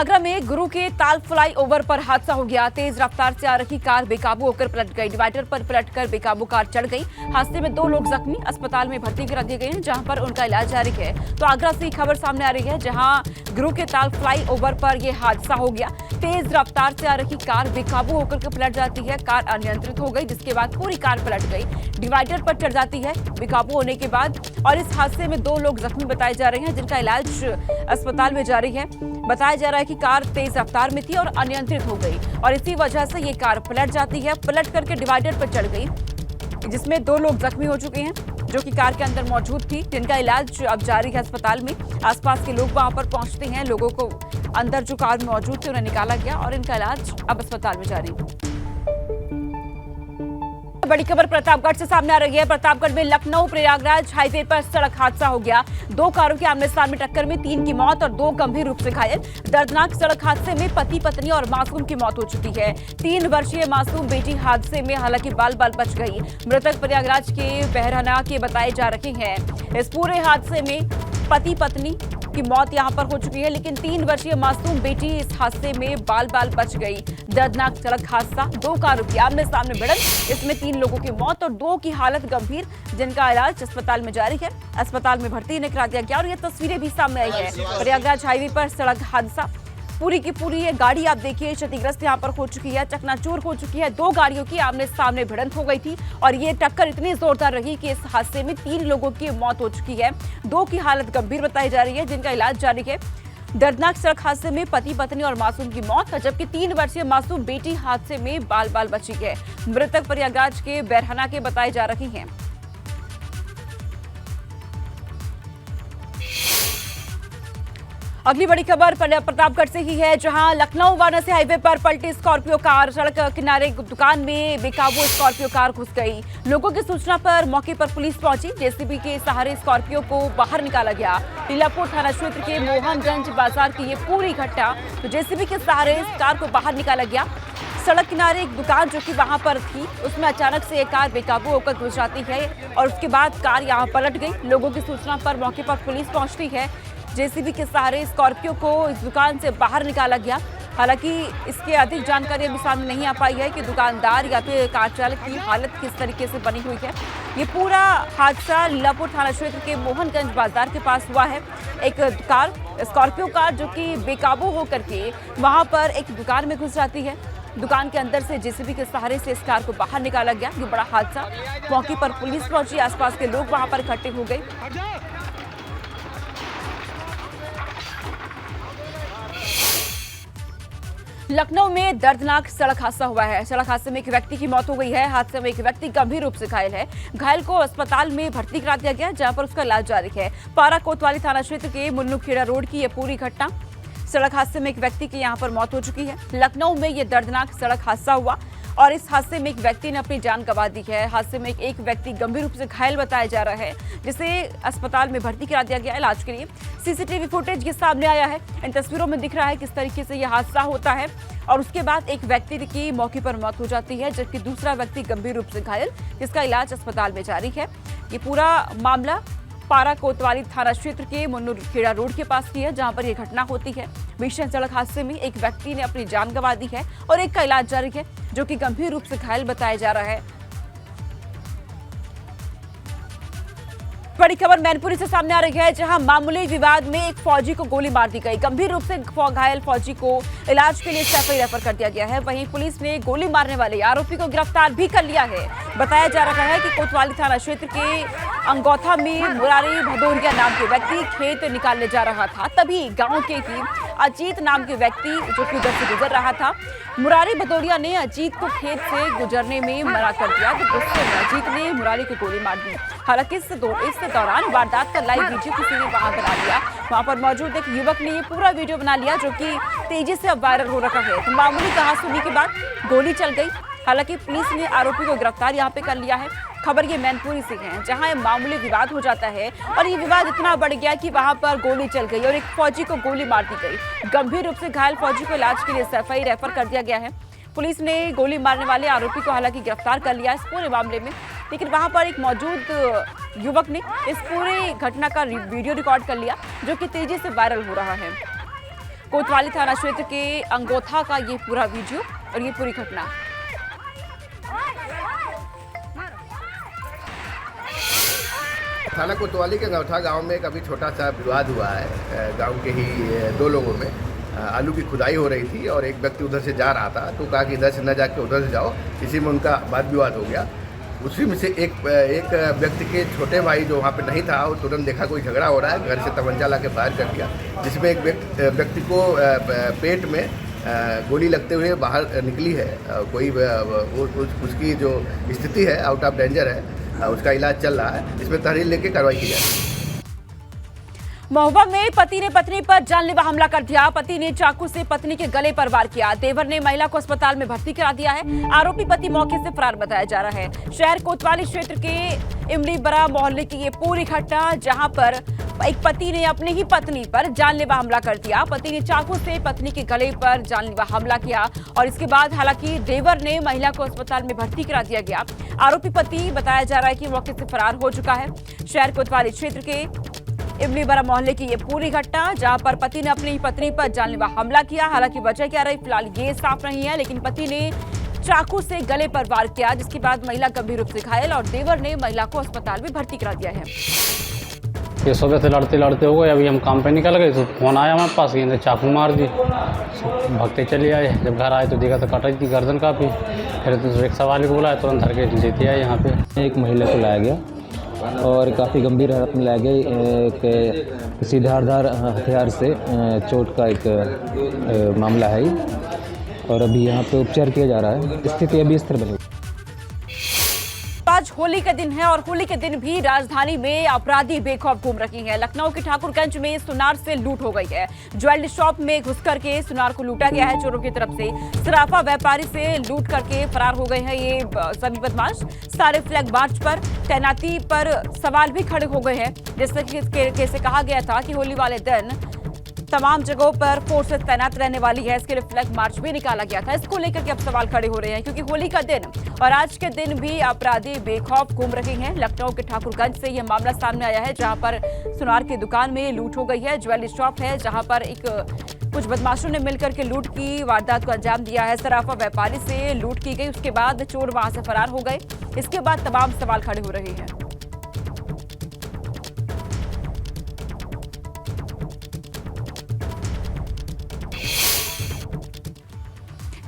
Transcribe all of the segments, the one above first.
आगरा में गुरु के ताल फ्लाईओवर पर हादसा हो गया। तेज रफ्तार से आ रही कार बेकाबू होकर पलट गई। डिवाइडर पर पलटकर बेकाबू कार चढ़ गई। हादसे में 2 लोग जख्मी अस्पताल में भर्ती करा दिए गए हैं, जहां पर उनका इलाज जारी है। तो आगरा से खबर सामने आ रही है, जहां गुरु के ताल फ्लाईओवर पर यह हादसा हो गया। तेज रफ्तार से आ रही कार बेकाबू होकर के पलट जाती है। कार अनियंत्रित हो गई, जिसके बाद पूरी कार पलट गई। डिवाइडर पर चढ़ जाती है बेकाबू होने के बाद। और इस हादसे में 2 लोग जख्मी बताए जा रहे हैं, जिनका इलाज अस्पताल में जारी है। बताया जा रहा है कि कार तेज रफ्तार में थी और अनियंत्रित हो गई, और इसी वजह से ये कार पलट जाती है। पलट करके डिवाइडर पर चढ़ गई, जिसमें 2 लोग जख्मी हो चुके हैं, जो कि कार के अंदर मौजूद थी, जिनका इलाज अब जारी है अस्पताल में। आसपास के लोग वहां पर पहुंचते हैं। लोगों को अंदर जो कार में मौजूद थे उन्हें निकाला गया और इनका इलाज अब अस्पताल में जारी है। बड़ी खबर प्रतापगढ़ से सामने आ रही है। प्रतापगढ़ में लखनऊ प्रयागराज हाईवे पर सड़क हादसा हो गया। 2 कारों की आमने सामने टक्कर में 3 की मौत और 2 गंभीर रूप से घायल। दर्दनाक सड़क हादसे में पति पत्नी और मासूम की मौत हो चुकी है। 3 वर्षीय मासूम बेटी हादसे में हालांकि बाल बाल बच गई। मृतक प्रयागराज के बहरहाना के बताए जा रहे हैं। इस पूरे हादसे में पति पत्नी की मौत यहां पर हो चुकी है, लेकिन 3 वर्षीय मासूम बेटी इस हादसे में बाल बाल बच गई। दर्दनाक सड़क हादसा, 2 कारों की आमने सामने भिड़ंत, इसमें 3 लोगों की मौत और 2 की हालत गंभीर, जिनका इलाज अस्पताल में जारी है। अस्पताल में भर्ती इन्हें करा दिया गया। और ये तस्वीरें भी सामने आई है। प्रयागराज हाईवे पर सड़क हादसा, पूरी की पूरी ये गाड़ी आप देखिए क्षतिग्रस्त यहाँ पर हो चुकी है, चकनाचूर हो चुकी है। 2 गाड़ियों की आमने सामने भिड़ंत हो गई थी और ये टक्कर इतनी जोरदार रही कि इस हादसे में 3 लोगों की मौत हो चुकी है। 2 की हालत गंभीर बताई जा रही है, जिनका इलाज जारी है। दर्दनाक सड़क हादसे में पति पत्नी और मासूम की मौत, जबकि 3 वर्षीय मासूम बेटी हादसे में बाल बाल बची है। मृतक प्रयागराज के बहरहाना के बताए जा रहे हैं। अगली बड़ी खबर प्रतापगढ़ से ही है, जहां लखनऊ वाराणसी हाईवे पर पलटी स्कॉर्पियो कार। सड़क किनारे दुकान में बेकाबू स्कॉर्पियो कार घुस गई। लोगों की सूचना पर मौके पर पुलिस पहुंची। जेसीबी के सहारे स्कॉर्पियो को बाहर निकाला गया। टीलापुर थाना क्षेत्र के मोहनगंज बाजार की ये पूरी घटना, तो जेसीबी के सहारे इस कार को बाहर निकाला गया। सड़क किनारे एक दुकान जो कि वहां पर थी, उसमें अचानक से एक कार बेकाबू होकर घुस जाती है और उसके बाद कार यहां पलट गई। लोगों की सूचना पर मौके पर पुलिस पहुंचती है। जेसीबी के सहारे स्कॉर्पियो को इस दुकान से बाहर निकाला गया। हालांकि इसके अधिक जानकारी अभी सामने नहीं आ पाई है कि दुकानदार या फिर कार चालक की हालत किस तरीके से बनी हुई है। ये पूरा हादसा लीलापुर थाना क्षेत्र के मोहनगंज बाजार के पास हुआ है। एक कार स्कॉर्पियो कार जो कि बेकाबू होकर के वहां पर एक दुकान में घुस जाती है। दुकान के अंदर से जेसीबी के सहारे से इस कार को बाहर निकाला गया। ये बड़ा हादसा, मौके पर पुलिस पहुंची, आसपास के लोग वहां पर इकट्ठे हो गए। लखनऊ में दर्दनाक सड़क हादसा हुआ है। सड़क हादसे में एक व्यक्ति की मौत हो गई है। हादसे में एक व्यक्ति गंभीर रूप से घायल है। घायल को अस्पताल में भर्ती करा दिया गया, जहां पर उसका इलाज जारी है। पारा कोतवाली थाना क्षेत्र के मुन्नूखेड़ा रोड की यह पूरी घटना। सड़क हादसे में एक व्यक्ति की यहां पर मौत हो चुकी है। लखनऊ में यह दर्दनाक सड़क हादसा हुआ और इस हादसे में एक व्यक्ति ने अपनी जान गंवा दी है। हादसे में एक व्यक्ति गंभीर रूप से घायल बताया जा रहा है, जिसे अस्पताल में भर्ती करा दिया गया इलाज के लिए। सीसीटीवी फुटेज के सामने आया है। इन तस्वीरों में दिख रहा है किस तरीके से यह हादसा होता है और उसके बाद एक व्यक्ति की मौके पर मौत हो जाती है, जबकि दूसरा व्यक्ति गंभीर रूप से घायल, जिसका इलाज अस्पताल में जारी है। ये पूरा मामला पारा कोतवाली थाना क्षेत्र के मुन्नूखेड़ा रोड के पास की है, जहां पर यह घटना होती है। भीषण सड़क हादसे में एक व्यक्ति ने अपनी जान गंवा दी है और एक का इलाज जारी है, जो कि गंभीर रूप से घायल बताया जा रहा है। बड़ी खबर मैनपुरी से सामने आ रही है, जहां मामूली विवाद में एक फौजी को गोली मार दी गई। गंभीर रूप से घायल फौजी को इलाज के लिए सैफई रेफर कर दिया गया है। वहीं पुलिस ने गोली मारने वाले आरोपी को गिरफ्तार भी कर लिया है। बताया जा रहा है कि कोतवाली थाना क्षेत्र के अंगौथा में मुरारी भदौरिया नाम के व्यक्ति खेत निकालने जा रहा था, तभी गांव के ही अजीत नाम के व्यक्ति जो कि उधर से गुजर रहा था। मुरारी भदौरिया ने अजीत को खेत से गुजरने में मना कर दिया, तो गुस्से में अजीत ने मुरारी को गोली मार दी। हालांकि इस दौरान वारदात का लाइव वीडियो किसी ने वहां बना लिया। वहां पर मौजूद एक युवक ने ये पूरा वीडियो बना लिया, जो कि तेजी से अब वायरल हो रहा है। तो मामूली कहासुनी के बाद गोली चल गई। हालांकि पुलिस ने आरोपी को गिरफ्तार यहाँ पे कर लिया है। खबर ये मैनपुरी से है, जहां ये मामूली विवाद हो जाता है और ये विवाद इतना बढ़ गया कि वहां पर गोली चल गई और एक फौजी को गोली मार दी गई। गंभीर रूप से घायल फौजी को इलाज के लिए सैफई रेफर कर दिया गया है। पुलिस ने गोली मारने वाले आरोपी को हालांकि गिरफ्तार कर लिया इस पूरे मामले में, लेकिन वहां पर एक मौजूद युवक ने इस पूरे घटना का वीडियो रिकॉर्ड कर लिया, जो कि तेजी से वायरल हो रहा है। कोतवाली थाना क्षेत्र के अंगोथा का ये पूरा वीडियो और ये पूरी घटना। थाना कोतवाली के अंगोथा गांव में एक अभी छोटा सा विवाद हुआ है। गांव के ही दो लोगों में आलू की खुदाई हो रही थी और एक व्यक्ति उधर से जा रहा था, तो कहा कि इधर से न जाके उधर से जाओ। इसी में उनका वाद विवाद हो गया। उसी में से एक व्यक्ति के छोटे भाई जो वहाँ पे नहीं था, वो तुरंत देखा कोई झगड़ा हो रहा है, घर से तमंचा ला के फायर कर दिया, जिसमें एक व्यक्ति को पेट में गोली लगते हुए बाहर निकली है। कोई उसकी जो स्थिति है आउट ऑफ डेंजर है, उसका इलाज चल रहा है। इसमें तहरीर लेके कार्रवाई की जाए। महुआ में पति ने पत्नी पर जानलेवा हमला कर दिया। पति ने चाकू से पत्नी के गले पर वार किया। देवर ने महिला को अस्पताल में भर्ती करा दिया है। आरोपी पति मौके से फरार बताया जा रहा है। शहर कोतवाली क्षेत्र के इमलीबरा मोहल्ले की ये पूरी घटना, जहां पर एक पति ने अपनी ही पत्नी पर जानलेवा हमला कर दिया। पति ने चाकू से पत्नी के गले पर जानलेवा हमला किया और इसके बाद हालांकि देवर ने महिला को अस्पताल में भर्ती करा दिया गया। आरोपी पति बताया जा रहा है कि मौके से फरार हो चुका है। शहर कोतवाली क्षेत्र के इमलीबरा मोहल्ले की ये पूरी घटना, जहां पर पति ने अपनी पत्नी पर जानलेवा हमला किया। हालांकि वजह क्या रही फिलहाल ये साफ नहीं है, लेकिन पति ने चाकू से गले पर वार किया, जिसके बाद महिला गंभीर रूप से घायल और देवर ने महिला को अस्पताल में भर्ती करा दिया है। ये सुबह से लड़ते लड़ते हो गए, अभी हम काम पे निकल गए तो फोन आया हमारे पास, ये चाकू मार दी। भगते चले आए, जब घर आए तो देखा तो कटाई थी गर्दन काफी। फिर तो रिक्शा वाले को बुलाया, तुरंत धर के लेते आए यहाँ पे। एक महिला को लाया गया और काफ़ी गंभीर हालत में लाया गया। एक सीधाधार हथियार से चोट का एक मामला है और अभी यहाँ पे उपचार किया जा रहा है। स्थिति अभी स्थिर बनी। आज होली का दिन है और होली के दिन भी राजधानी में अपराधी बेखौफ घूम रही हैं। लखनऊ के ठाकुरगंज में सुनार से लूट हो गई है। ज्वेलरी शॉप में घुस करके सुनार को लूटा गया है चोरों की तरफ से। सराफा व्यापारी से लूट करके फरार हो गए हैं ये सभी बदमाश। सारे फ्लैग मार्च पर तैनाती पर सवाल भी खड़े हो गए हैं। जैसे कि कहा गया था कि होली वाले दिन तमाम जगहों पर फोर्स तैनात रहने वाली है, इसके लिए फ्लैग मार्च भी निकाला गया था। इसको लेकर के अब सवाल खड़े हो रहे हैं, क्योंकि होली का दिन और आज के दिन भी अपराधी बेखौफ घूम रहे हैं। लखनऊ के ठाकुरगंज से यह मामला सामने आया है, जहां पर सुनार की दुकान में लूट हो गई है। ज्वेलरी शॉप है जहां पर कुछ बदमाशों ने मिलकर के लूट की वारदात को अंजाम दिया है। सराफा व्यापारी से लूट की गई, उसके बाद चोर वहां से फरार हो गए। इसके बाद तमाम सवाल खड़े हो रहे हैं।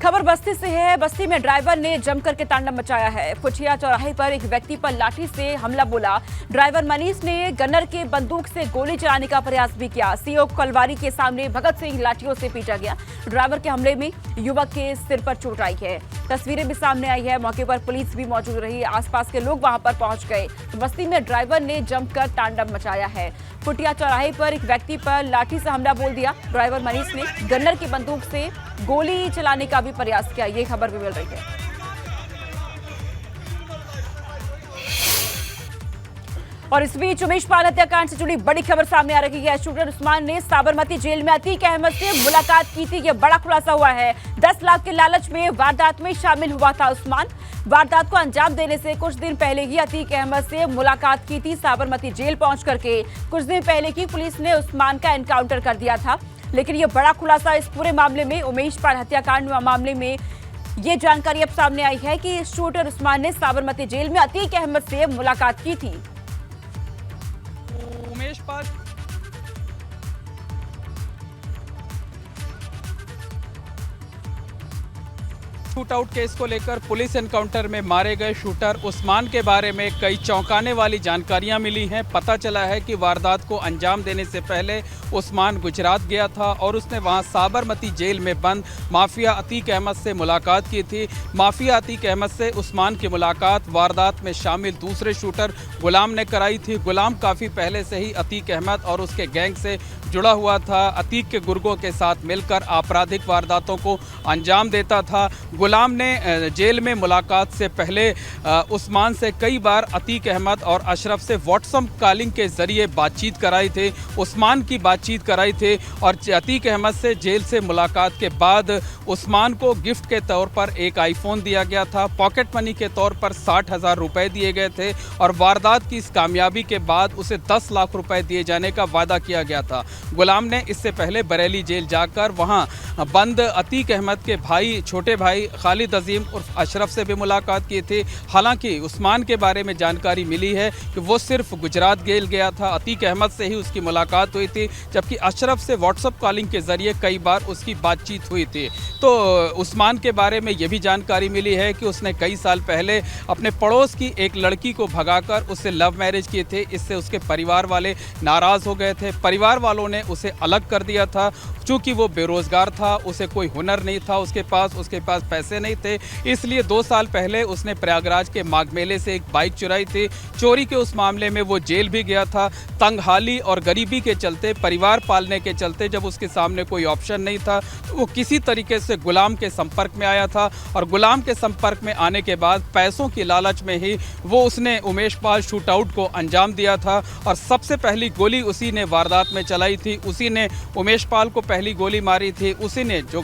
खबर बस्ती से है। बस्ती में ड्राइवर ने जमकर के तांडव मचाया है। फुटिया चौराहे पर एक व्यक्ति पर लाठी से हमला बोला। ड्राइवर मनीष ने गनर के बंदूक से गोली चलाने का प्रयास भी किया। सीओ कलवारी के सामने भगत सिंह लाठियों से पीटा गया। ड्राइवर के हमले में युवक के सिर पर चोट आई है। तस्वीरें भी सामने आई है। मौके पर पुलिस भी मौजूद रही। आसपास के लोग वहां पर पहुंच गए। बस्ती में ड्राइवर ने जमकर तांडव मचाया है। फुटिया चौराहे पर एक व्यक्ति पर लाठी से हमला बोल दिया। ड्राइवर मनीष ने गन्नर की बंदूक से गोली चलाने का भी प्रयास किया। ये खबर भी मिल रही है। और इस बीच उमेश पाल हत्याकांड से जुड़ी बड़ी खबर सामने आ रही है। शूटर उस्मान ने साबरमती जेल में अतीक अहमद से मुलाकात की थी। यह बड़ा खुलासा हुआ है। 10 लाख के लालच में वारदात में शामिल हुआ था उस्मान। वारदात को अंजाम देने से कुछ दिन पहले ही अतीक अहमद से मुलाकात की थी। साबरमती जेल पहुंच करके कुछ दिन पहले ही पुलिस ने उस्मान का एनकाउंटर कर दिया था। लेकिन यह बड़ा खुलासा इस पूरे मामले में, उमेश पाल हत्याकांड मामले में ये जानकारी अब सामने आई है कि शूटर उस्मान ने साबरमती जेल में अतीक अहमद से मुलाकात की थी। Umesh Pal shoot out case को लेकर पुलिस एनकाउंटर में मारे गए शूटर उस्मान के बारे में कई चौंकाने वाली जानकारियां मिली हैं। पता चला है कि वारदात को अंजाम देने से पहले उस्मान गुजरात गया था और उसने वहां साबरमती जेल में बंद माफिया अतीक अहमद से मुलाकात की थी। माफिया अतीक अहमद से उस्मान की मुलाकात वारदात में शामिल दूसरे शूटर गुलाम ने कराई थी। गुलाम काफ़ी पहले से ही अतीक अहमद और उसके गैंग से जुड़ा हुआ था। अतीक के गुर्गों के साथ मिलकर आपराधिक वारदातों को अंजाम देता था। गुलाम ने जेल में मुलाकात से पहले उस्मान से कई बार अतीक अहमद और अशरफ से व्हाट्सएप कॉलिंग के जरिए बातचीत कराई थी। उस्मान की बातचीत बातचीत कराई थी और अतीक अहमद से जेल से मुलाकात के बाद उस्मान को गिफ्ट के तौर पर एक आईफोन दिया गया था, पॉकेट मनी के तौर पर 60,000 रुपए दिए गए थे और वारदात की इस कामयाबी के बाद उसे 10 लाख रुपए दिए जाने का वादा किया गया था। गुलाम ने इससे पहले बरेली जेल जाकर वहां बंद अतीक अहमद के भाई, छोटे भाई खालिद अजीम उर्फ अशरफ से भी मुलाकात की थी। हालांकि उस्मान के बारे में जानकारी मिली है कि वो सिर्फ गुजरात जेल गया था, अतीक अहमद से ही उसकी मुलाकात हुई थी, जबकि अशरफ से व्हाट्सएप कॉलिंग के जरिए कई बार उसकी बातचीत हुई थी। तो उस्मान के बारे में ये भी जानकारी मिली है कि उसने कई साल पहले अपने पड़ोस की एक लड़की को भगाकर उससे लव मैरिज किए थे। इससे उसके परिवार वाले नाराज़ हो गए थे, परिवार वालों ने उसे अलग कर दिया था। चूँकि वो बेरोज़गार था, उसे कोई हुनर नहीं था, उसके पास पैसे नहीं थे, इसलिए 2 साल पहले उसने प्रयागराज के माघ मेले से एक बाइक चुराई थी। चोरी के उस मामले में वो जेल भी गया था। तंगहाली और गरीबी के चलते, परिवार पालने के चलते, जब उसके सामने कोई ऑप्शन नहीं था तो वो किसी तरीके से गुलाम के संपर्क में आया था और गुलाम के संपर्क में आने के बाद पैसों की लालच में ही वो उसने उमेश पाल शूटआउट को अंजाम दिया था और सबसे पहली गोली उसी ने वारदात में चलाई थी। उसी ने उमेश पाल को पहली गोली मारी थी, उसी ने जो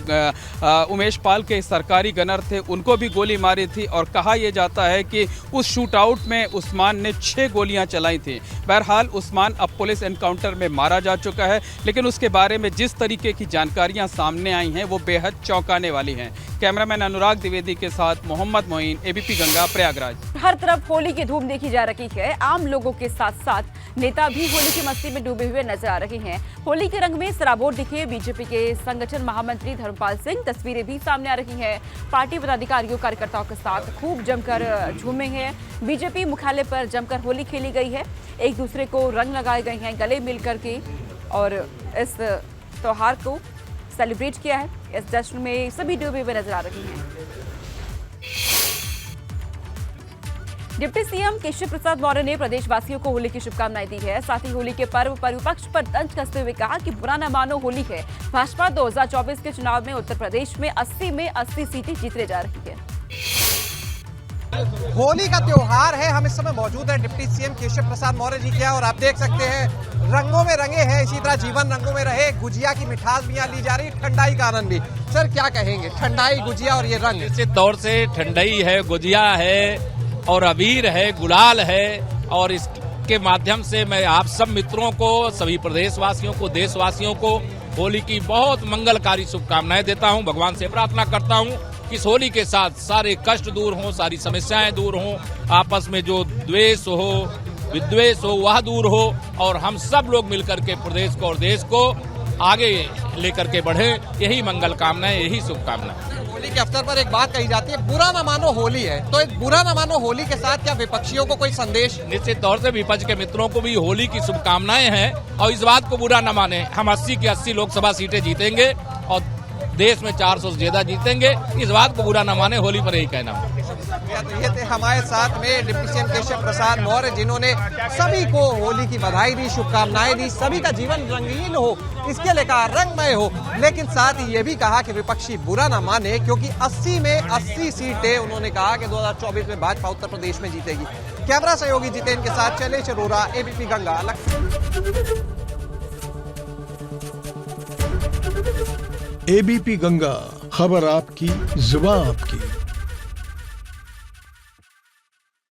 उमेश पाल के सरकारी गनर थे उनको भी गोली मारी थी और कहा यह जाता है कि उस शूटआउट में उस्मान ने 6 गोलियां चलाई थी। बहरहाल उस्मान अब पुलिस एनकाउंटर में मारा जा चुका है, लेकिन उसके बारे में जिस तरीके की जानकारियां सामने आई हैं वो बेहद चौंकाने वाली हैं। कैमरामैन अनुराग द्विवेदी के साथ मोहम्मद मोइन, एबीपी गंगा, प्रयागराज। हर तरफ होली की धूम देखी जा रही है। आम लोगों के साथ साथ नेता भी होली की मस्ती में डूबे हुए नजर आ रहे हैं। होली के रंग में सराबोर दिखे बीजेपी के संगठन महामंत्री धर्मपाल सिंह। तस्वीरें भी सामने आ रही हैं। पार्टी पदाधिकारियों कार्यकर्ताओं के साथ खूब जमकर झूमे हैं। बीजेपी मुख्यालय पर जमकर होली खेली गई है, एक दूसरे को रंग लगाए गए हैं गले मिल करके और इस त्योहार को सेलिब्रेट किया है। इस जश्न में सभी डूबे हुए नजर आ रहे हैं। डिप्टी सीएम केशव प्रसाद मौर्य ने प्रदेशवासियों को होली की शुभकामनाएं दी है। साथ ही होली के पर्व पर विपक्ष पर तंज कसते हुए कहा कि बुरा न मानो होली है। भाजपा 2024 के चुनाव में उत्तर प्रदेश में 80 सीटें जीतने जा रही है। होली का त्योहार है, हम इस समय मौजूद हैं डिप्टी सीएम केशव प्रसाद मौर्य जी के यहाँ और आप देख सकते हैं रंगों में रंगे हैं, इसी तरह जीवन रंगों में रहे। गुजिया की मिठास भी यहाँ ली जा रही, ठंडाई का आनंद भी। सर क्या कहेंगे, ठंडाई, गुजिया और ये रंग? निश्चित तौर से ठंडाई है, गुजिया है और अबीर है, गुलाल है और इसके माध्यम से मैं आप सब मित्रों को, सभी प्रदेशवासियों को, देशवासियों को होली की बहुत मंगलकारी शुभकामनाएं देता हूं। भगवान से प्रार्थना करता हूं कि इस होली के साथ सारे कष्ट दूर हों, सारी समस्याएं दूर हों, आपस में जो द्वेष हो, विद्वेष हो वह दूर हो और हम सब लोग मिलकर के प्रदेश को और देश को आगे लेकर के बढ़े। यही मंगल कामनाएं, यही शुभकामनाएं। होली के अवसर पर एक बात कही जाती है, बुरा न मानो होली है, तो एक बुरा न मानो होली के साथ क्या विपक्षियों को कोई संदेश? निश्चित तौर से विपक्ष के मित्रों को भी होली की शुभकामनाएं हैं और इस बात को बुरा न माने। हम 80 की 80 लोकसभा सीटें जीतेंगे और देश में 400 से ज्यादा जीतेंगे, इस बात को बुरा न माने, होली पर यही कहना। ये थे हमारे साथ में डिप्टी सीएम केशव प्रसाद मौर्य, जिन्होंने सभी को होली की बधाई दी, शुभकामनाएं दी। सभी का जीवन रंगीन हो, इसके लिए कहा रंगमय हो, लेकिन साथ ही ये भी कहा कि विपक्षी बुरा ना माने, क्योंकि 80 में 80 सीटें उन्होंने कहा कि 2024 में भाजपा उत्तर प्रदेश में जीतेगी। कैमरा सहयोगी जितेन के साथ शैलेश अरोरा, एबीपी गंगा। एबीपी गंगा, खबर आपकी, जुबान आपकी।